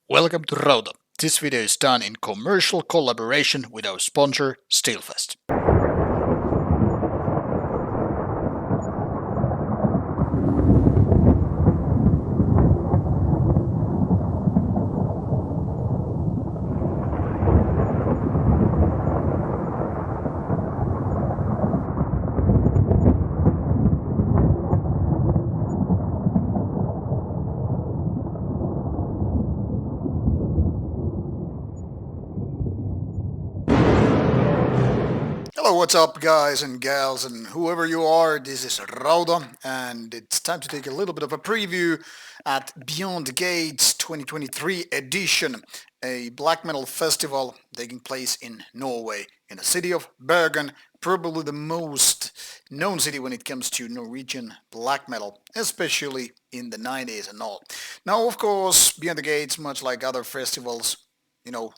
Welcome to Rauta. This video is done in commercial collaboration with our sponsor, Steelfest. Hello, what's up, guys and gals, and whoever you are? This is Rauta, and it's time to take a little bit of a preview at Beyond the Gates 2023 edition, a black metal festival taking place in Norway, in the city of Bergen, probably the most known city when it comes to Norwegian black metal, especially in the 90s and all. Now, of course, Beyond the Gates, much like other festivals, you know,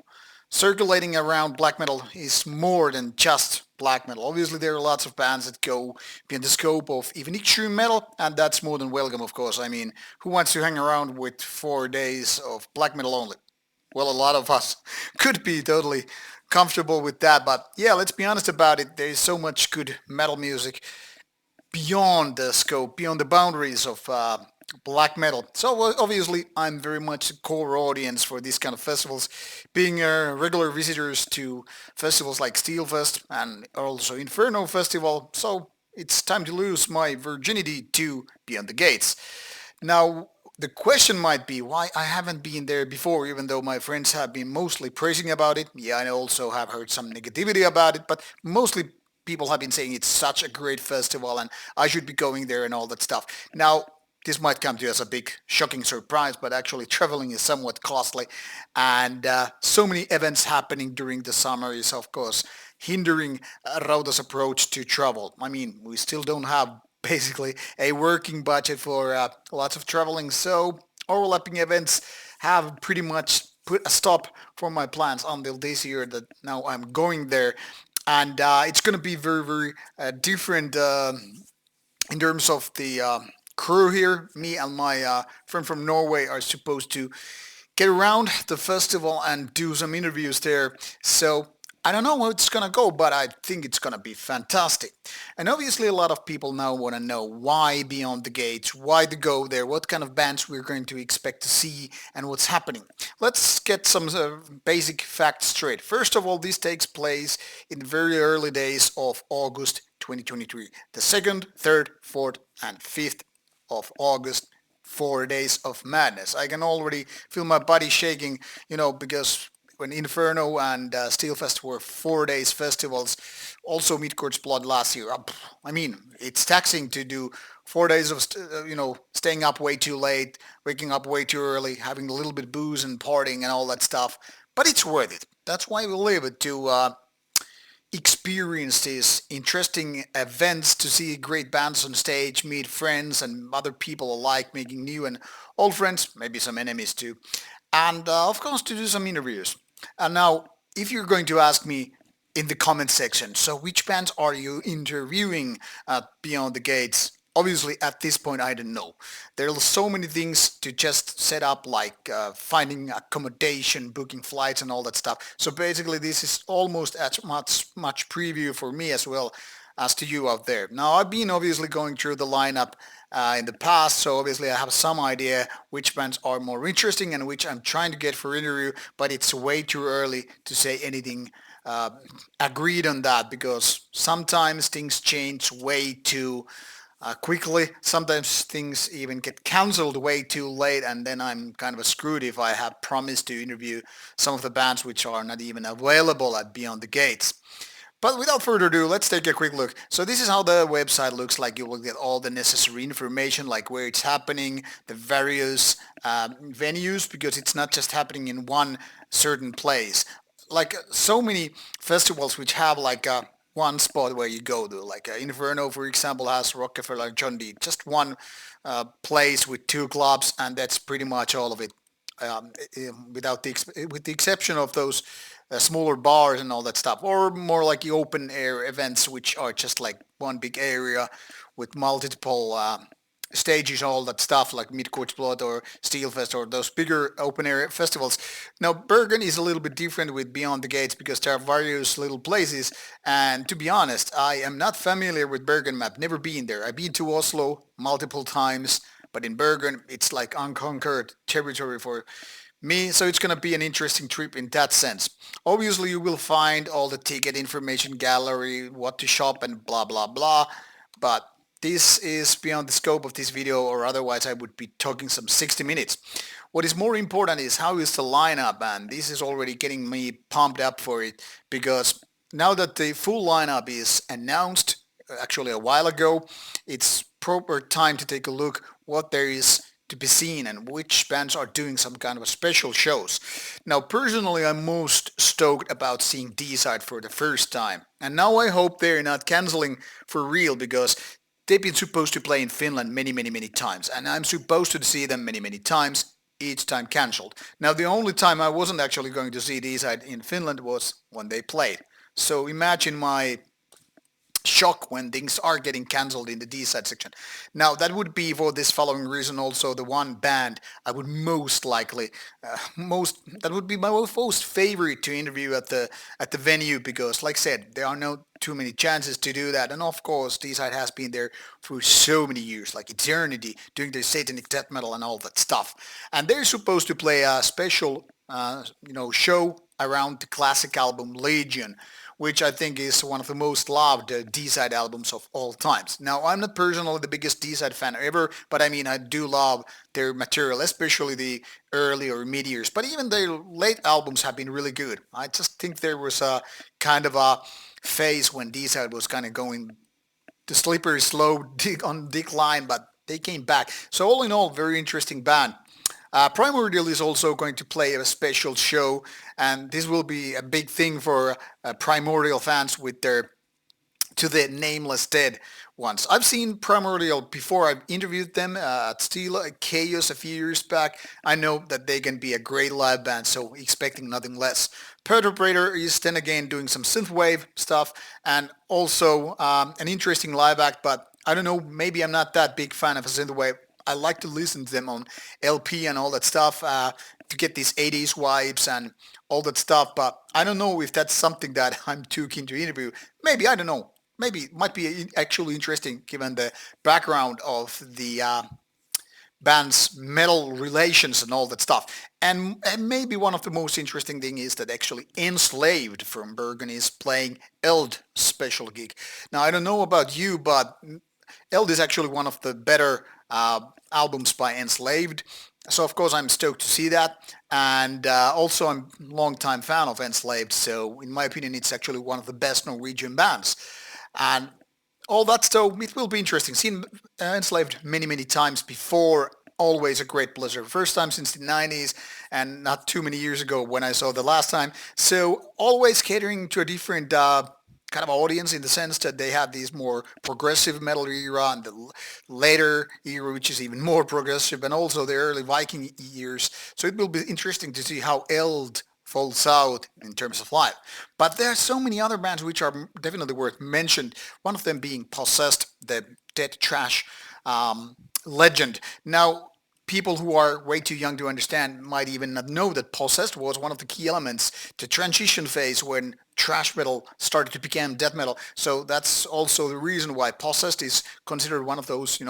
circulating around black metal is more than just black metal. Obviously, there are lots of bands that go beyond the scope of even extreme metal, and that's more than welcome, of course. I mean, who wants to hang around with 4 days of black metal only? Well, a lot of us could be totally comfortable with that, but yeah, let's be honest about it. There is so much good metal music beyond the scope, beyond the boundaries of black metal. So obviously, I'm very much a core audience for these kind of festivals, being regular visitors to festivals like Steelfest and also Inferno Festival. So it's time to lose my virginity to Beyond the Gates. Now, the question might be why I haven't been there before, even though my friends have been mostly praising about it. Yeah, I also have heard some negativity about it, but mostly people have been saying it's such a great festival and I should be going there and all that stuff. Now, this might come to you as a big shocking surprise, but actually traveling is somewhat costly, and so many events happening during the summer is of course hindering Rauta's approach to travel. I mean, we still don't have basically a working budget for lots of traveling, so overlapping events have pretty much put a stop for my plans until this year that now I'm going there, and it's going to be very, very different in terms of the crew here. Me and my friend from Norway are supposed to get around the festival and do some interviews there. So I don't know how it's gonna go, but I think it's gonna be fantastic. And obviously, a lot of people now want to know why Beyond the Gates, why to go there, what kind of bands we're going to expect to see, and what's happening. Let's get some basic facts straight. First of all, this takes place in the very early days of August 2023. The 2nd, 3rd, 4th, and 5th of August, 4 days of madness. I can already feel my body shaking, because when Inferno and Steelfest were 4 days festivals, also Midgard's Blood last year. I mean, it's taxing to do 4 days of, staying up way too late, waking up way too early, having a little bit booze and partying and all that stuff. But it's worth it. That's why we live it, to experience these interesting events, to see great bands on stage, meet friends and other people alike, making new and old friends, maybe some enemies too, and of course to do some interviews. And now, if you're going to ask me in the comment section, so which bands are you interviewing at Beyond the Gates? Obviously, at this point, I don't know. There are so many things to just set up, like finding accommodation, booking flights, and all that stuff. So basically, this is almost as much preview for me as well as to you out there. Now, I've been obviously going through the lineup in the past, so obviously I have some idea which bands are more interesting and which I'm trying to get for interview, but it's way too early to say anything agreed on that, because sometimes things change way too quickly. Sometimes things even get cancelled way too late, and then I'm kind of screwed if I have promised to interview some of the bands which are not even available at Beyond the Gates. But without further ado, let's take a quick look. So this is how the website looks like. You will get all the necessary information, like where it's happening, the various venues, because it's not just happening in one certain place. Like so many festivals which have like one spot where you go to. Like Inferno, for example, has Rockefeller John D. Just one place with two clubs, and that's pretty much all of it. With the exception of those smaller bars and all that stuff, or more like the open air events, which are just like one big area with multiple stages, all that stuff like Midgårdsblot or Steelfest or those bigger open area festivals. Now Bergen is a little bit different with Beyond the Gates because there are various little places, and to be honest, I am not familiar with Bergen map, never been there. I've been to Oslo multiple times, but in Bergen it's like unconquered territory for me, so it's going to be an interesting trip in that sense. Obviously you will find all the ticket information gallery, what to shop and blah blah blah, but this is beyond the scope of this video, or otherwise I would be talking some 60 minutes. What is more important is how is the lineup, and this is already getting me pumped up for it because now that the full lineup is announced, actually a while ago, it's proper time to take a look what there is to be seen and which bands are doing some kind of special shows. Now personally I'm most stoked about seeing D-Side for the first time, and now I hope they're not cancelling for real because they've been supposed to play in Finland many times, and I'm supposed to see them many times, each time cancelled. Now the only time I wasn't actually going to see D-Side in Finland was when they played. So imagine my shock when things are getting cancelled in the D-side section. Now that would be for this following reason also the one band I would most likely, most that would be my most favorite to interview at the venue because like I said there are no too many chances to do that, and of course D-side has been there for so many years, like eternity, doing the satanic death metal and all that stuff, and they're supposed to play a special show around the classic album Legion, which I think is one of the most loved D-side albums of all times. Now, I'm not personally the biggest D-side fan ever, but I mean, I do love their material, especially the early or mid years. But even their late albums have been really good. I just think there was a kind of a phase when D-side was kind of going the slippery slope on decline, but they came back. So all in all, very interesting band. Primordial is also going to play a special show, and this will be a big thing for Primordial fans with their To the Nameless Dead ones. I've seen Primordial before. I've interviewed them at Steel Chaos a few years back. I know that they can be a great live band, so expecting nothing less. Perturbator is then again doing some synthwave stuff and also an interesting live act, but I don't know, maybe I'm not that big fan of a synthwave. I like to listen to them on LP and all that stuff to get these 80s vibes and all that stuff, but I don't know if that's something that I'm too keen to interview. Maybe, I don't know. Maybe it might be actually interesting given the background of the band's metal relations and all that stuff. And maybe one of the most interesting thing is that actually Enslaved from Bergen is playing Eld special gig. Now I don't know about you, but Eld is actually one of the better albums by Enslaved. So of course I'm stoked to see that, and also I'm a long-time fan of Enslaved. So in my opinion, it's actually one of the best Norwegian bands, and all that. So it will be interesting. Seen Enslaved many times before. Always a great pleasure. First time since the 90s, and not too many years ago when I saw the last time. So always catering to a different kind of audience in the sense that they have these more progressive metal era and the later era which is even more progressive, and also the early Viking years. So it will be interesting to see how Eld falls out in terms of live. But there are so many other bands which are definitely worth mentioned. One of them being Possessed, the dead trash legend. Now, people who are way too young to understand might even not know that Possessed was one of the key elements, the transition phase when thrash metal started to become death metal. So that's also the reason why Possessed is considered one of those,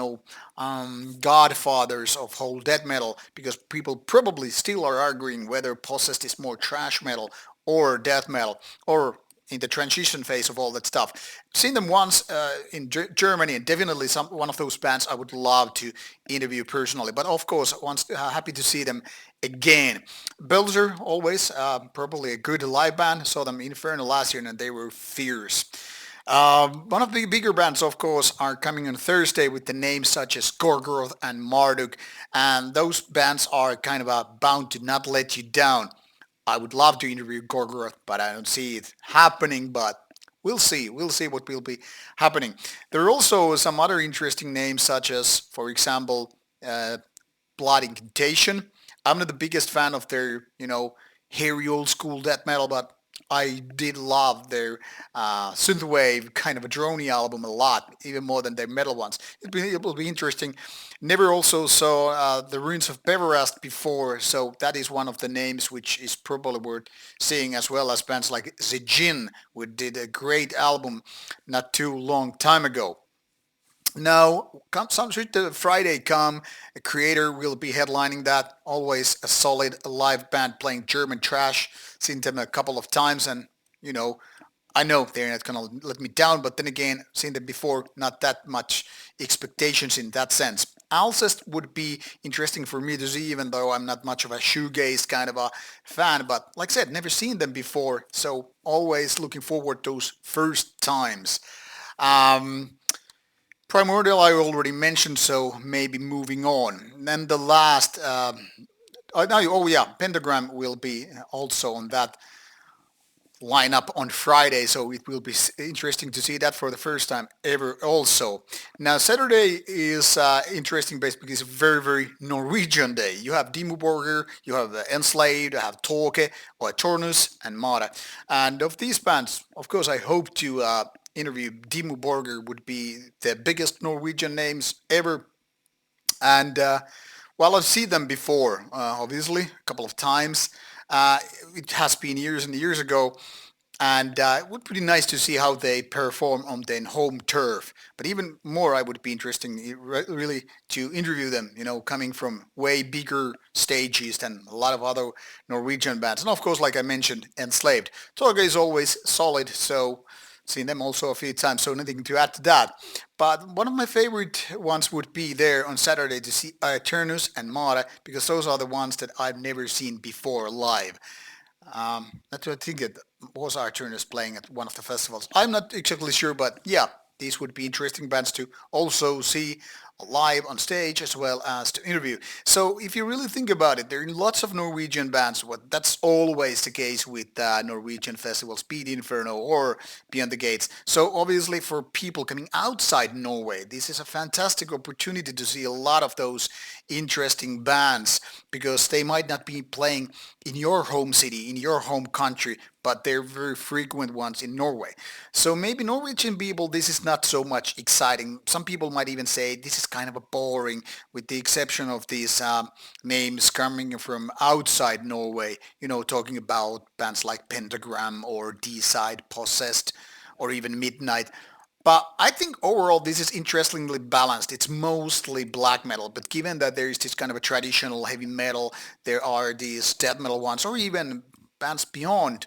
godfathers of whole death metal, because people probably still are arguing whether Possessed is more thrash metal or death metal, or in the transition phase of all that stuff. Seen them once in Germany, and definitely one of those bands I would love to interview personally. But of course, once happy to see them again. Belzer, always probably a good live band. Saw them in Inferno last year, and they were fierce. One of the bigger bands, of course, are coming on Thursday with the names such as Gorgoroth and Marduk, and those bands are kind of bound to not let you down. I would love to interview Gorgoroth, but I don't see it happening. But we'll see. We'll see what will be happening. There are also some other interesting names, such as, for example, Blood Incantation. I'm not the biggest fan of their, hairy old school death metal, but I did love their synthwave kind of a droney album a lot, even more than their metal ones. It will be interesting. Never also saw the Ruins of Beverest before, so that is one of the names which is probably worth seeing, as well as bands like The Gin, who did a great album not too long time ago. Now, some should the Friday come, a creator will be headlining that. Always a solid live band playing German trash. Seen them a couple of times, and you know, I know they're not gonna let me down. But then again, seen them before, not that much expectations in that sense. Alcest would be interesting for me to see, even though I'm not much of a shoegaze kind of a fan. But like I said, never seen them before, so always looking forward to those first times. Um, Primordial I already mentioned, so maybe moving on. Then the last, oh yeah, Pentagram will be also on that lineup on Friday, so it will be interesting to see that for the first time ever also. Now Saturday is interesting basically because it's a very, very Norwegian day. You have Dimmu Borgir, you have Enslaved, you have Tåke, or Tornus, and Mara. And of these bands, of course, I hope to interview Dimmu Borgir would be the biggest Norwegian names ever. And well, I've seen them before, obviously, a couple of times. Uh, it has been years and years ago, and it would be nice to see how they perform on their home turf. But even more, I would be interesting really to interview them. You know, coming from way bigger stages than a lot of other Norwegian bands, and of course, like I mentioned, Enslaved. Torge is always solid, so seen them also a few times, so nothing to add to that. But one of my favorite ones would be there on Saturday to see Turnus and Mara, because those are the ones that I've never seen before live. Not to think it was our Turnus playing at one of the festivals. I'm not exactly sure, but yeah, these would be interesting bands to also see live on stage as well as to interview. So if you really think about it, there are lots of Norwegian bands. What that's always the case with Norwegian festivals, be it Inferno or Beyond the Gates. So obviously for people coming outside Norway, this is a fantastic opportunity to see a lot of those interesting bands because they might not be playing in your home city, in your home country, but they're very frequent ones in Norway. So maybe Norwegian people, this is not so much exciting. Some people might even say this is kind of a boring, with the exception of these names coming from outside Norway. You know, talking about bands like Pentagram or D-Side, Possessed, or even Midnight. But I think overall this is interestingly balanced. It's mostly black metal, but given that there is this kind of a traditional heavy metal, there are these death metal ones, or even bands beyond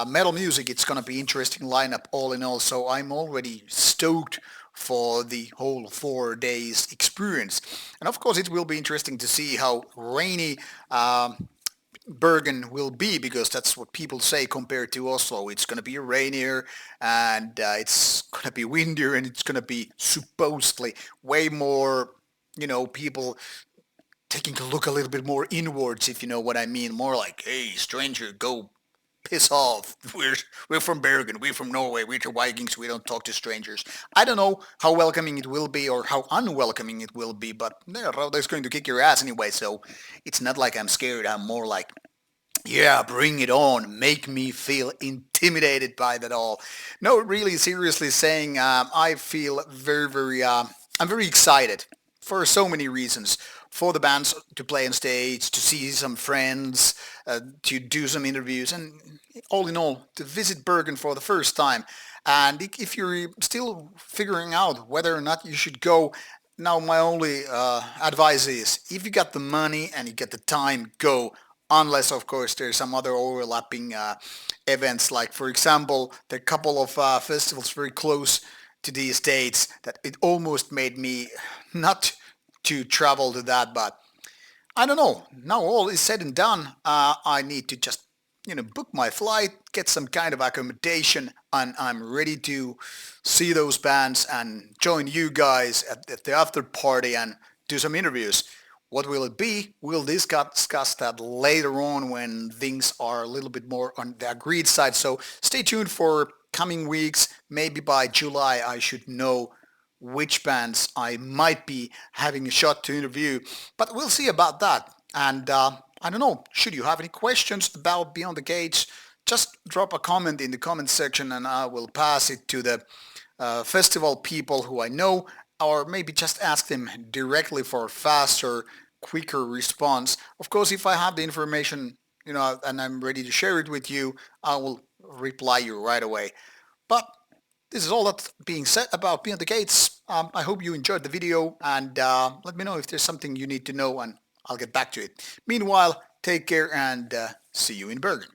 metal music. It's gonna be interesting lineup all in all. So I'm already stoked for the whole 4 days experience. And of course, it will be interesting to see how rainy Bergen will be, because that's what people say compared to Oslo. It's going to be rainier, and it's going to be windier, and it's going to be supposedly way more, people taking a look a little bit more inwards, if you know what I mean. More like, hey, stranger, go piss off. We're from Bergen. We're from Norway. We're the Vikings. We don't talk to strangers. I don't know how welcoming it will be or how unwelcoming it will be, but they're going to kick your ass anyway, so it's not like I'm scared. I'm more like, yeah, bring it on. Make me feel intimidated by that all. No, really, seriously saying, I feel very, very, I'm very excited for so many reasons. For the bands to play on stage, to see some friends, to do some interviews, and all in all, to visit Bergen for the first time. And if you're still figuring out whether or not you should go, now my only advice is, if you got the money and you get the time, go, unless of course there's some other overlapping events, like for example the couple of festivals very close to these dates that it almost made me not to travel to that. But I don't know, now all is said and done, I need to just book my flight, get some kind of accommodation, and I'm ready to see those bands and join you guys at the after party and do some interviews. What will it be? We'll discuss that later on when things are a little bit more on the agreed side. So stay tuned for coming weeks. Maybe by July I should know which bands I might be having a shot to interview. But we'll see about that. And I don't know, should you have any questions about Beyond the Gates just drop a comment in the comment section and I will pass it to the festival people who I know, or maybe just ask them directly for a faster, quicker response. Of course, if I have the information, and I'm ready to share it with you, I will reply you right away. But this is all that being said about Beyond the Gates. I hope you enjoyed the video, and let me know if there's something you need to know, and I'll get back to it. Meanwhile, take care and see you in Bergen.